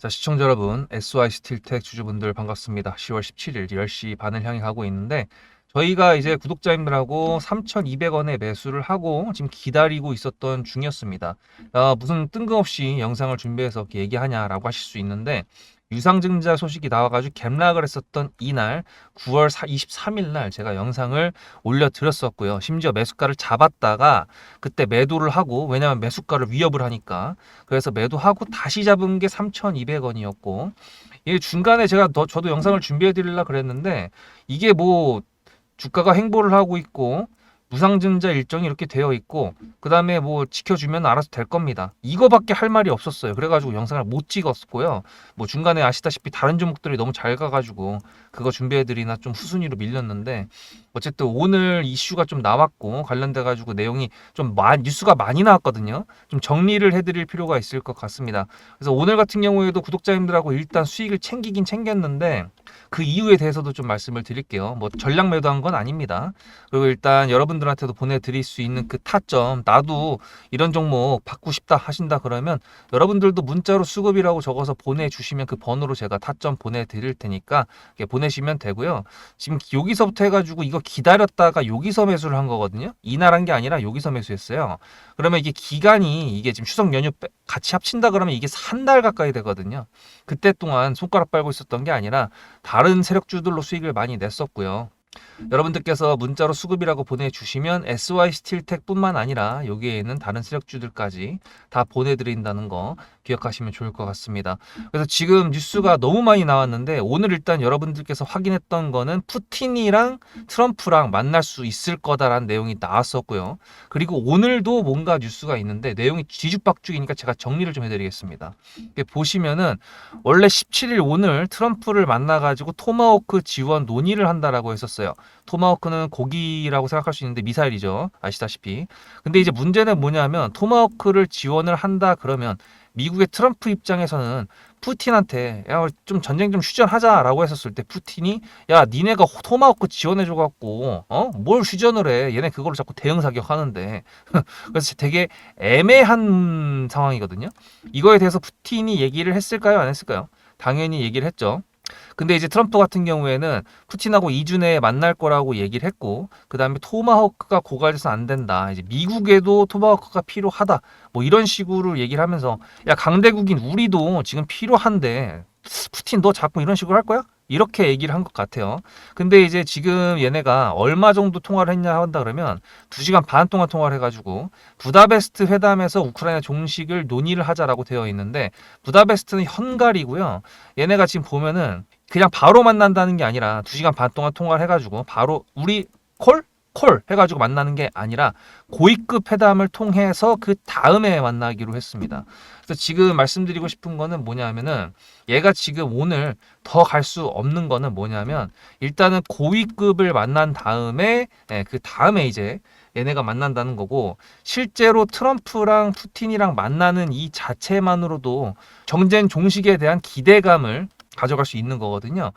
자, 시청자 여러분, SY 스틸텍 주주분들 반갑습니다. 10월 17일 10시 반을 향해 가고 있는데, 저희가 이제 구독자님들하고 3,200원에 매수를 하고 지금 기다리고 있었던 중이었습니다. 무슨 뜬금없이 영상을 준비해서 이렇게 얘기하냐라고 하실 수 있는데, 유상증자 소식이 나와가지고 갭락을 했었던 이날 9월 23일 날 제가 영상을 올려드렸었고요. 심지어 매수가를 잡았다가 그때 매도를 하고, 왜냐하면 매수가를 위협을 하니까, 그래서 매도하고 다시 잡은 게 3,200원이었고, 이게 중간에 제가 저도 영상을 준비해 드리려고 그랬는데, 이게 뭐 주가가 횡보를 하고 있고 무상증자 일정이 이렇게 되어 있고, 그 다음에 뭐 지켜주면 알아서 될 겁니다. 이거밖에 할 말이 없었어요. 그래가지고 영상을 못 찍었고요. 뭐 중간에 아시다시피 다른 종목들이 너무 잘 가가지고 그거 준비해드리나 좀 후순위로 밀렸는데, 어쨌든 오늘 이슈가 좀 나왔고 관련돼가지고 내용이 좀 뉴스가 많이 나왔거든요. 좀 정리를 해드릴 필요가 있을 것 같습니다. 그래서 오늘 같은 경우에도 구독자님들하고 일단 수익을 챙기긴 챙겼는데, 그 이유에 대해서도 좀 말씀을 드릴게요. 뭐 전략 매도한 건 아닙니다. 그리고 일단 여러분들한테도 보내드릴 수 있는 그 타점, 나도 이런 종목 받고 싶다 하신다 그러면 여러분들도 문자로 수급이라고 적어서 보내주시면 그 번호로 제가 타점 보내드릴 테니까 보내시면 되고요. 지금 여기서부터 해가지고 이거 기다렸다가 여기서 매수를 한 거거든요. 이날 한 게 아니라 여기서 매수했어요. 그러면 이게 기간이, 이게 지금 추석 연휴 같이 합친다 그러면 이게 한 달 가까이 되거든요. 그때 동안 손가락 빨고 있었던 게 아니라 다른 세력주들로 수익을 많이 냈었고요. 여러분들께서 문자로 수급이라고 보내주시면 SY 스틸텍 뿐만 아니라 여기에 있는 다른 세력주들까지 다 보내드린다는 거 기억하시면 좋을 것 같습니다. 그래서 지금 뉴스가 너무 많이 나왔는데, 오늘 일단 여러분들께서 확인했던 거는 푸틴이랑 트럼프랑 만날 수 있을 거다라는 내용이 나왔었고요. 그리고 오늘도 뭔가 뉴스가 있는데 내용이 뒤죽박죽이니까 제가 정리를 좀 해드리겠습니다. 보시면은 원래 17일 오늘 트럼프를 만나가지고 토마호크 지원 논의를 한다라고 했었어요. 토마호크는 고기라고 생각할 수 있는데 미사일이죠. 아시다시피. 근데 이제 문제는 뭐냐면, 토마호크를 지원을 한다 그러면 미국의 트럼프 입장에서는 푸틴한테 야, 좀 전쟁 좀 휴전하자라고 했었을 때, 푸틴이 야, 니네가 토마호크 지원해줘 갖고 뭘 휴전을 해, 얘네 그걸로 자꾸 대응 사격하는데. 그래서 되게 애매한 상황이거든요. 이거에 대해서 푸틴이 얘기를 했을까요, 안 했을까요? 당연히 얘기를 했죠. 근데 이제 트럼프 같은 경우에는 푸틴하고 2주 내에 만날 거라고 얘기를 했고, 그 다음에 토마호크가 고갈돼서 안 된다, 이제 미국에도 토마호크가 필요하다, 뭐 이런 식으로 얘기를 하면서, 야, 강대국인 우리도 지금 필요한데 푸틴 너 자꾸 이런 식으로 할 거야? 이렇게 얘기를 한 것 같아요. 근데 이제 지금 얘네가 얼마 정도 통화를 했냐 한다 그러면 2시간 반 동안 통화를 해가지고 부다페스트 회담에서 우크라이나 종식을 논의를 하자라고 되어 있는데, 부다페스트는 헝가리고요. 얘네가 지금 보면은 그냥 바로 만난다는 게 아니라 2시간 반 동안 통화를 해가지고 바로 우리 콜 해가지고 만나는 게 아니라 고위급 회담을 통해서 그 다음에 만나기로 했습니다. 그래서 지금 말씀드리고 싶은 거는 뭐냐면은, 얘가 지금 오늘 더 갈 수 없는 거는 뭐냐면, 일단은 고위급을 만난 다음에 그 다음에 이제 얘네가 만난다는 거고, 실제로 트럼프랑 푸틴이랑 만나는 이 자체만으로도 정쟁 종식에 대한 기대감을 가져갈 수 있는 거거든요.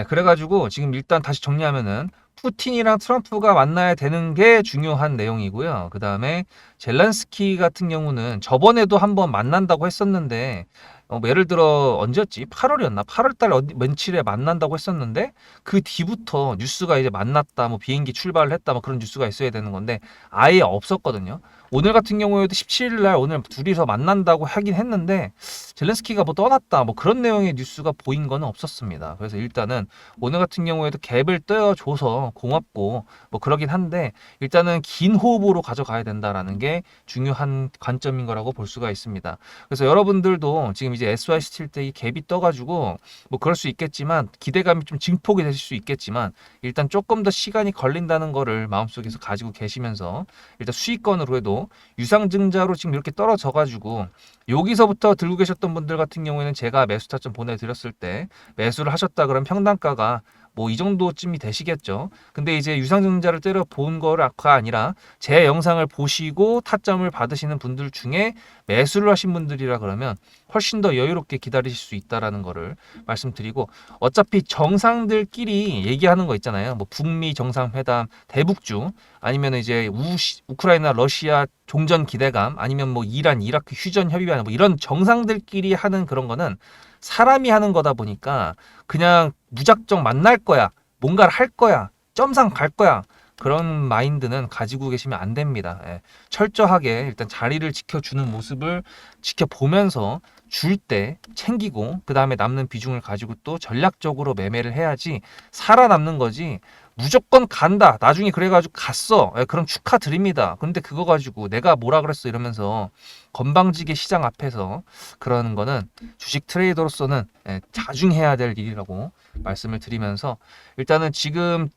그래가지고 지금 일단 다시 정리하면은, 푸틴이랑 트럼프가 만나야 되는 게 중요한 내용이고요. 그 다음에 젤렌스키 같은 경우는 저번에도 한번 만난다고 했었는데, 뭐 예를 들어 언제였지? 8월이었나? 8월달 며칠에 만난다고 했었는데, 그 뒤부터 뉴스가 이제 만났다, 뭐 비행기 출발을 했다, 뭐 그런 뉴스가 있어야 되는 건데 아예 없었거든요. 오늘 같은 경우에도 17일 날 오늘 둘이서 만난다고 하긴 했는데, 젤렌스키가 뭐 떠났다, 뭐 그런 내용의 뉴스가 보인 거는 없었습니다. 그래서 일단은 오늘 같은 경우에도 갭을 떼어줘서 고맙고 뭐 그러긴 한데, 일단은 긴 호흡으로 가져가야 된다라는 게 중요한 관점인 거라고 볼 수가 있습니다. 그래서 여러분들도 지금 이제 SY 스틸 때 이 갭이 떠가지고 뭐 그럴 수 있겠지만, 기대감이 좀 증폭이 되실 수 있겠지만, 일단 조금 더 시간이 걸린다는 거를 마음속에서 가지고 계시면서, 일단 수익권으로 해도 유상증자로 지금 이렇게 떨어져 가지고, 여기서부터 들고 계셨던 분들 같은 경우에는 제가 매수 타점 보내드렸을 때 매수를 하셨다 그러면 평단가가 뭐 이 정도쯤이 되시겠죠. 근데 이제 유상증자를 때려 본 거가 아니라 제 영상을 보시고 타점을 받으시는 분들 중에 매수를 하신 분들이라 그러면 훨씬 더 여유롭게 기다리실 수 있다라는 거를 말씀드리고, 어차피 정상들끼리 얘기하는 거 있잖아요. 뭐 북미 정상회담, 대북주, 아니면 이제 우크라이나 러시아 종전 기대감 아니면 뭐 이란, 이라크 휴전 협의안 뭐 이런 정상들끼리 하는 그런 거는 사람이 하는 거다 보니까 그냥 무작정 만날 거야. 뭔가를 할 거야. 점상 갈 거야. 그런 마인드는 가지고 계시면 안 됩니다. 예. 철저하게 일단 자리를 지켜주는 모습을 지켜보면서 줄 때 챙기고 그 다음에 남는 비중을 가지고 또 전략적으로 매매를 해야지 살아남는 거지. 무조건 간다. 나중에 그래가지고 갔어. 예, 그럼 축하드립니다. 근데 그거 가지고 내가 뭐라 그랬어 이러면서 건방지게 시장 앞에서 그러는 거는 주식 트레이더로서는 자중해야 될 일이라고 말씀을 드리면서 일단은 지금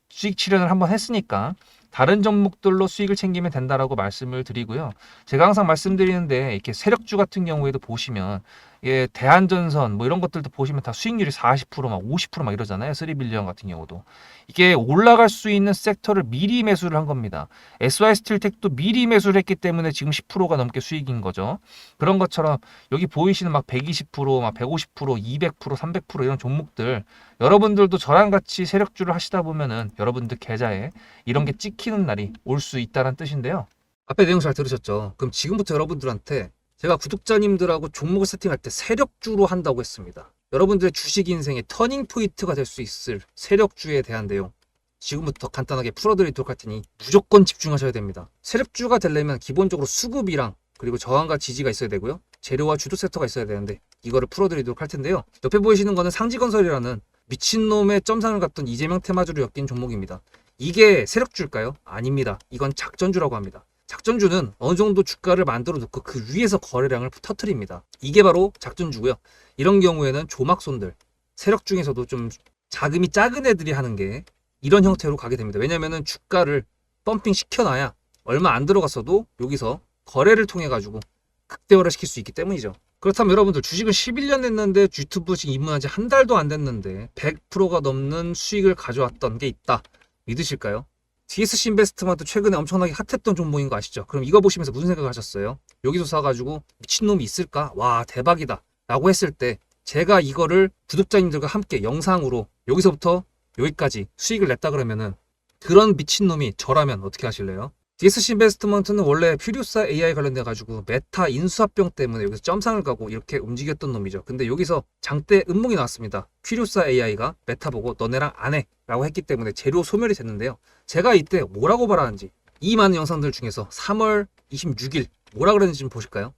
수익 실현을 한번 했으니까 다른 종목들로 수익을 챙기면 된다라고 말씀을 드리고요. 제가 항상 말씀드리는데 이렇게 세력주 같은 경우에도 보시면 예, 대한전선 뭐 이런 것들도 보시면 다 수익률이 40%막 50%막 이러잖아요. 3빌리언 같은 경우도. 이게 올라갈 수 있는 섹터를 미리 매수를 한 겁니다. SY 스틸텍도 미리 매수를 했기 때문에 지금 10%가 넘게 수익인 거죠. 그런 것처럼 여기 보이시는 막 120%, 막 150%, 200%, 300% 이런 종목들 여러분들도 저랑 같이 세력주를 하시다 보면은 여러분들 계좌에 이런 게 찍히는 날이 올 수 있다는 뜻인데요. 앞에 내용 잘 들으셨죠? 그럼 지금부터 여러분들한테 제가 구독자님들하고 종목을 세팅할 때 세력주로 한다고 했습니다. 여러분들의 주식 인생의 터닝 포인트가 될 수 있을 세력주에 대한 내용 지금부터 간단하게 풀어드리도록 할 테니 무조건 집중하셔야 됩니다. 세력주가 되려면 기본적으로 수급이랑 그리고 저항과 지지가 있어야 되고요. 재료와 주도 섹터가 있어야 되는데 이거를 풀어드리도록 할 텐데요. 옆에 보이시는 거는 상지건설이라는 미친놈의 점상을 갖던 이재명 테마주를 엮인 종목입니다. 이게 세력주일까요? 아닙니다. 이건 작전주라고 합니다. 작전주는 어느 정도 주가를 만들어 놓고 그 위에서 거래량을 터트립니다. 이게 바로 작전주고요. 이런 경우에는 조막손들, 세력 중에서도 좀 자금이 작은 애들이 하는 게 이런 형태로 가게 됩니다. 왜냐면은 주가를 펌핑 시켜놔야 얼마 안 들어갔어도 여기서 거래를 통해 가지고 극대화를 시킬 수 있기 때문이죠. 그렇다면 여러분들 주식을 11년 했는데 유튜브 지금 입문한 지 한 달도 안 됐는데 100%가 넘는 수익을 가져왔던 게 있다. 믿으실까요? DSC 인베스트먼트 최근에 엄청나게 핫했던 종목인 거 아시죠? 그럼 이거 보시면서 무슨 생각을 하셨어요? 여기서 사가지고 미친놈이 있을까? 와 대박이다 라고 했을 때 제가 이거를 구독자님들과 함께 영상으로 여기서부터 여기까지 수익을 냈다 그러면은 그런 미친놈이 저라면 어떻게 하실래요? DSC 인베스트먼트는 원래 퓨리오사 AI 관련돼 가지고 메타 인수합병 때문에 여기서 점상을 가고 이렇게 움직였던 놈이죠. 근데 여기서 장대 음목이 나왔습니다. 퓨리오사 AI가 메타 보고 너네랑 안 해 라고 했기 때문에 재료 소멸이 됐는데요. 제가 이때 뭐라고 말하는지 이 많은 영상들 중에서 3월 26일 뭐라 그랬는지 좀 보실까요?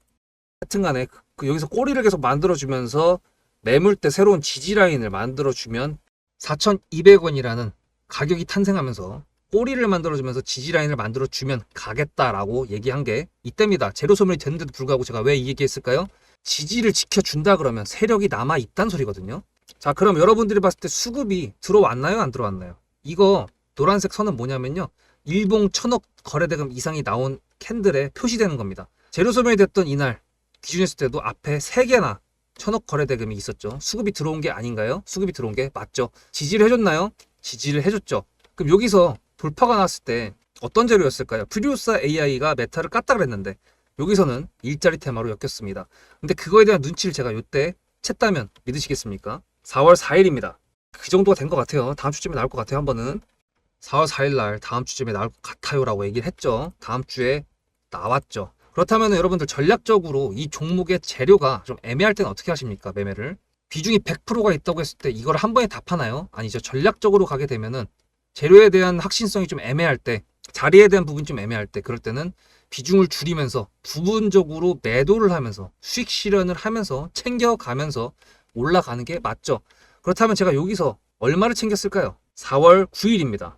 하여튼간에 여기서 꼬리를 계속 만들어주면서 매물대 새로운 지지라인을 만들어주면 4,200원이라는 가격이 탄생하면서 꼬리를 만들어주면서 지지라인을 만들어주면 가겠다라고 얘기한 게 이때입니다. 재료 소멸이 됐는데도 불구하고 제가 왜 이 얘기했을까요? 지지를 지켜준다 그러면 세력이 남아있단 소리거든요. 자 그럼 여러분들이 봤을 때 수급이 들어왔나요? 안 들어왔나요? 이거 노란색 선은 뭐냐면요. 일봉 1000억 거래대금 이상이 나온 캔들에 표시되는 겁니다. 재료 소멸이 됐던 이날 기준했을 때도 앞에 3개나 1000억 거래대금이 있었죠. 수급이 들어온 게 아닌가요? 수급이 들어온 게 맞죠. 지지를 해줬나요? 지지를 해줬죠. 그럼 여기서 돌파가 났을 때 어떤 재료였을까요? 퓨리오사 AI가 메타를 깠다 그랬는데 여기서는 일자리 테마로 엮였습니다. 근데 그거에 대한 눈치를 제가 이때 챘다면 믿으시겠습니까? 4월 4일입니다. 그 정도가 된 것 같아요. 다음 주쯤에 나올 것 같아요. 한 번은 4월 4일 날 다음 주쯤에 나올 것 같아요 라고 얘기를 했죠. 다음 주에 나왔죠. 그렇다면 여러분들 전략적으로 이 종목의 재료가 좀 애매할 때는 어떻게 하십니까? 매매를 비중이 100%가 있다고 했을 때 이걸 한 번에 다 파나요? 아니죠. 전략적으로 가게 되면은 재료에 대한 확신성이 좀 애매할 때, 자리에 대한 부분이 좀 애매할 때, 그럴 때는 비중을 줄이면서 부분적으로 매도를 하면서 수익 실현을 하면서 챙겨가면서 올라가는 게 맞죠. 그렇다면 제가 여기서 얼마를 챙겼을까요? 4월 9일입니다.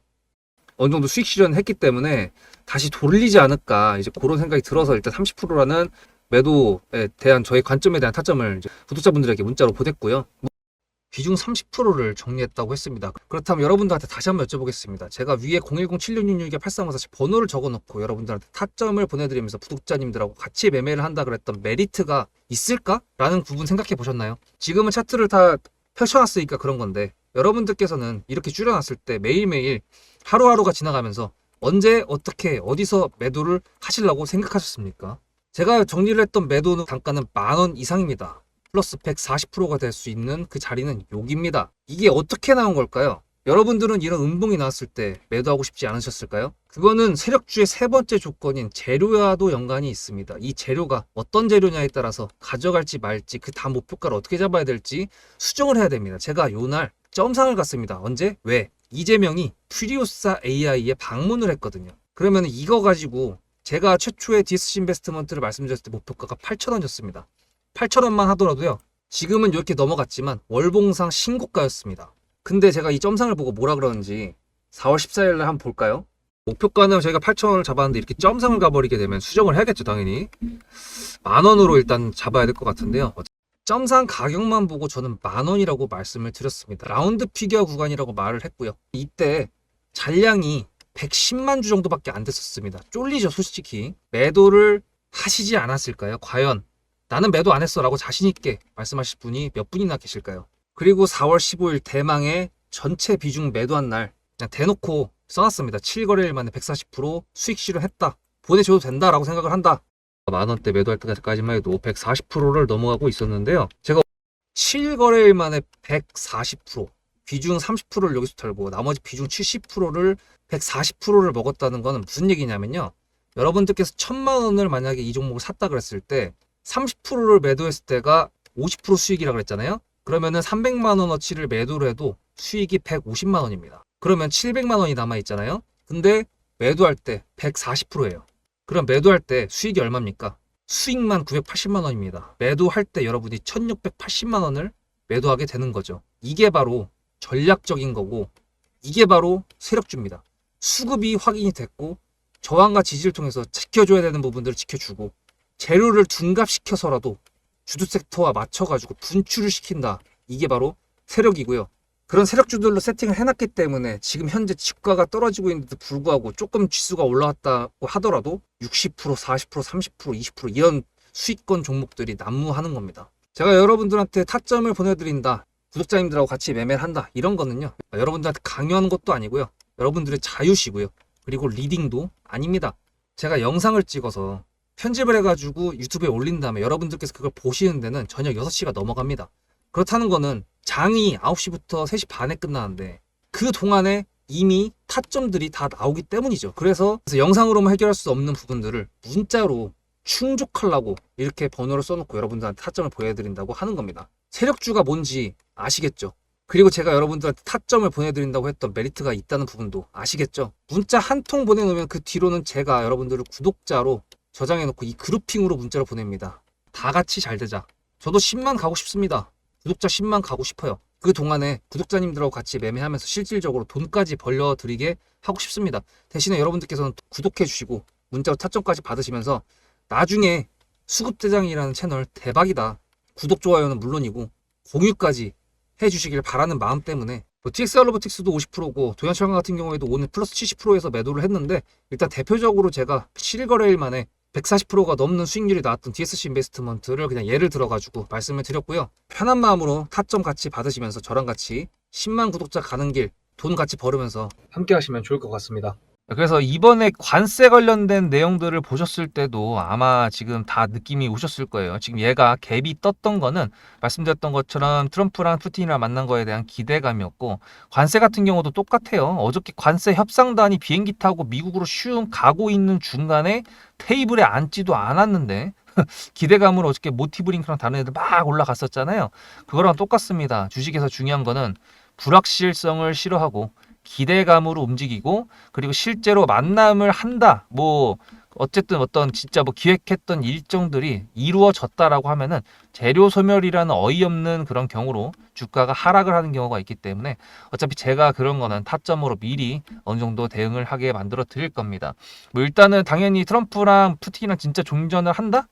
어느 정도 수익 실현을 했기 때문에 다시 돌리지 않을까 이제 그런 생각이 들어서 일단 30%라는 매도에 대한 저의 관점에 대한 타점을 이제 구독자분들에게 문자로 보냈고요. 비중 30%를 정리했다고 했습니다. 그렇다면 여러분들한테 다시 한번 여쭤보겠습니다. 제가 위에 010-7666-8354 번호를 적어놓고 여러분들한테 타점을 보내드리면서 구독자님들하고 같이 매매를 한다 그랬던 메리트가 있을까? 라는 부분 생각해 보셨나요? 지금은 차트를 다 펼쳐놨으니까 그런 건데 여러분들께서는 이렇게 줄여놨을 때 매일매일 하루하루가 지나가면서 언제 어떻게 어디서 매도를 하시려고 생각하셨습니까? 제가 정리를 했던 매도 단가는 10,000원 이상입니다. 플러스 140%가 될 수 있는 그 자리는 여기입니다. 이게 어떻게 나온 걸까요? 여러분들은 이런 음봉이 나왔을 때 매도하고 싶지 않으셨을까요? 그거는 세력주의 세 번째 조건인 재료와도 연관이 있습니다. 이 재료가 어떤 재료냐에 따라서 가져갈지 말지 그 다음 목표가를 어떻게 잡아야 될지 수정을 해야 됩니다. 제가 요날 점상을 갔습니다. 언제? 왜? 이재명이 프리오사 AI에 방문을 했거든요. 그러면 이거 가지고 제가 최초의 디스시 인베스트먼트를 말씀드렸을 때 목표가가 8,000원이었습니다. 8,000원만 하더라도요. 지금은 이렇게 넘어갔지만 월봉상 신고가였습니다. 근데 제가 이 점상을 보고 뭐라 그러는지 4월 14일 날 한번 볼까요? 목표가는 저희가 8,000원을 잡았는데 이렇게 점상을 가버리게 되면 수정을 해야겠죠, 당연히. 10,000원으로 일단 잡아야 될 것 같은데요. 점상 가격만 보고 저는 10,000원이라고 말씀을 드렸습니다. 라운드 피겨 구간이라고 말을 했고요. 이때 잔량이 110만 주 정도밖에 안 됐었습니다. 쫄리죠, 솔직히. 매도를 하시지 않았을까요? 과연 나는 매도 안 했어 라고 자신있게 말씀하실 분이 몇 분이나 계실까요? 그리고 4월 15일 대망의 전체 비중 매도한 날 그냥 대놓고 써놨습니다. 7거래일 만에 140% 수익 실현했다. 보내줘도 된다라고 생각을 한다. 만원대 매도할 때까지만 해도 140%를 넘어가고 있었는데요. 제가 7거래일 만에 140% 비중 30%를 여기서 털고 나머지 비중 70%를 140%를 먹었다는 거는 무슨 얘기냐면요. 여러분들께서 1,000만 원을 만약에 이 종목을 샀다 그랬을 때 30%를 매도했을 때가 50% 수익이라고 그랬잖아요. 그러면은 300만 원어치를 매도를 해도 수익이 150만 원입니다. 그러면 700만 원이 남아 있잖아요. 근데 매도할 때 140%예요. 그럼 매도할 때 수익이 얼마입니까? 수익만 980만 원입니다. 매도할 때 여러분이 1680만 원을 매도하게 되는 거죠. 이게 바로 전략적인 거고 이게 바로 세력주입니다. 수급이 확인이 됐고 저항과 지지를 통해서 지켜줘야 되는 부분들을 지켜주고 재료를 둔갑시켜서라도 주도 섹터와 맞춰가지고 분출을 시킨다. 이게 바로 세력이고요. 그런 세력주들로 세팅을 해놨기 때문에 지금 현재 주가가 떨어지고 있는데도 불구하고 조금 지수가 올라왔다고 하더라도 60%, 40%, 30%, 20% 이런 수익권 종목들이 난무하는 겁니다. 제가 여러분들한테 타점을 보내드린다. 구독자님들하고 같이 매매를 한다. 이런 거는요. 여러분들한테 강요하는 것도 아니고요. 여러분들의 자유시고요. 그리고 리딩도 아닙니다. 제가 영상을 찍어서 편집을 해가지고 유튜브에 올린 다음에 여러분들께서 그걸 보시는 데는 저녁 6시가 넘어갑니다. 그렇다는 거는 장이 9시부터 3시 반에 끝나는데 그 동안에 이미 타점들이 다 나오기 때문이죠. 그래서 영상으로만 해결할 수 없는 부분들을 문자로 충족하려고 이렇게 번호를 써놓고 여러분들한테 타점을 보여드린다고 하는 겁니다. 세력주가 뭔지 아시겠죠? 그리고 제가 여러분들한테 타점을 보내드린다고 했던 메리트가 있다는 부분도 아시겠죠? 문자 한 통 보내놓으면 그 뒤로는 제가 여러분들을 구독자로 저장해놓고 이 그룹핑으로 문자를 보냅니다. 다 같이 잘 되자. 저도 10만 가고 싶습니다. 구독자 10만 가고 싶어요. 그 동안에 구독자님들하고 같이 매매하면서 실질적으로 돈까지 벌려드리게 하고 싶습니다. 대신에 여러분들께서는 구독해주시고 문자로 타점까지 받으시면서 나중에 수급대장이라는 채널 대박이다. 구독, 좋아요는 물론이고 공유까지 해주시길 바라는 마음 때문에 TXR 로보틱스도 50%고 도연철강 같은 경우에도 오늘 플러스 70%에서 매도를 했는데 일단 대표적으로 제가 7거래일 만에 140%가 넘는 수익률이 나왔던 DSC 인베스트먼트를 그냥 예를 들어가지고 말씀을 드렸고요. 편한 마음으로 타점 같이 받으시면서 저랑 같이 10만 구독자 가는 길 돈 같이 벌으면서 함께 하시면 좋을 것 같습니다. 그래서 이번에 관세 관련된 내용들을 보셨을 때도 아마 지금 다 느낌이 오셨을 거예요. 지금 얘가 갭이 떴던 거는 말씀드렸던 것처럼 트럼프랑 푸틴이랑 만난 거에 대한 기대감이었고 관세 같은 경우도 똑같아요. 어저께 관세 협상단이 비행기 타고 미국으로 슝 가고 있는 중간에 테이블에 앉지도 않았는데 기대감으로 어저께 모티브링크랑 다른 애들 막 올라갔었잖아요. 그거랑 똑같습니다. 주식에서 중요한 거는 불확실성을 싫어하고 기대감으로 움직이고 그리고 실제로 만남을 한다. 뭐 어쨌든 어떤 진짜 뭐 기획했던 일정들이 이루어졌다라고 하면은 재료 소멸이라는 어이없는 그런 경우로 주가가 하락을 하는 경우가 있기 때문에 어차피 제가 그런 거는 타점으로 미리 어느 정도 대응을 하게 만들어 드릴 겁니다. 뭐 일단은 당연히 트럼프랑 푸틴이랑 진짜 종전을 한다?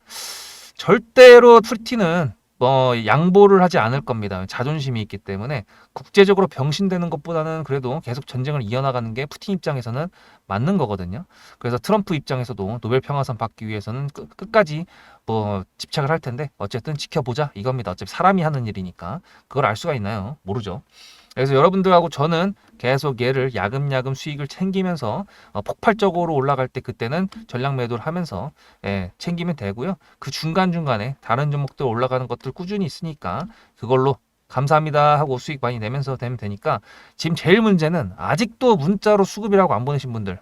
절대로 푸틴은 양보를 하지 않을 겁니다. 자존심이 있기 때문에 국제적으로 병신되는 것보다는 그래도 계속 전쟁을 이어나가는 게 푸틴 입장에서는 맞는 거거든요. 그래서 트럼프 입장에서도 노벨 평화상 받기 위해서는 끝까지 집착을 할 텐데 어쨌든 지켜보자 이겁니다. 어차피 사람이 하는 일이니까 그걸 알 수가 있나요? 모르죠. 그래서 여러분들하고 저는 계속 얘를 야금야금 수익을 챙기면서 폭발적으로 올라갈 때 그때는 전략 매도를 하면서 챙기면 되고요. 그 중간중간에 다른 종목들 올라가는 것들 꾸준히 있으니까 그걸로 감사합니다 하고 수익 많이 내면서 되면 되니까 지금 제일 문제는 아직도 문자로 수급이라고 안 보내신 분들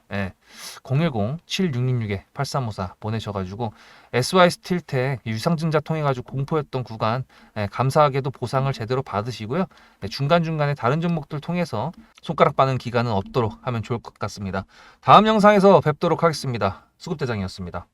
010-7666-8354 보내셔가지고 SY 스틸텍 유상증자 통해 가지고 공포였던 구간 감사하게도 보상을 제대로 받으시고요. 중간중간에 다른 종목들 통해서 손가락 빠는 기간은 없도록 하면 좋을 것 같습니다. 다음 영상에서 뵙도록 하겠습니다. 수급대장이었습니다.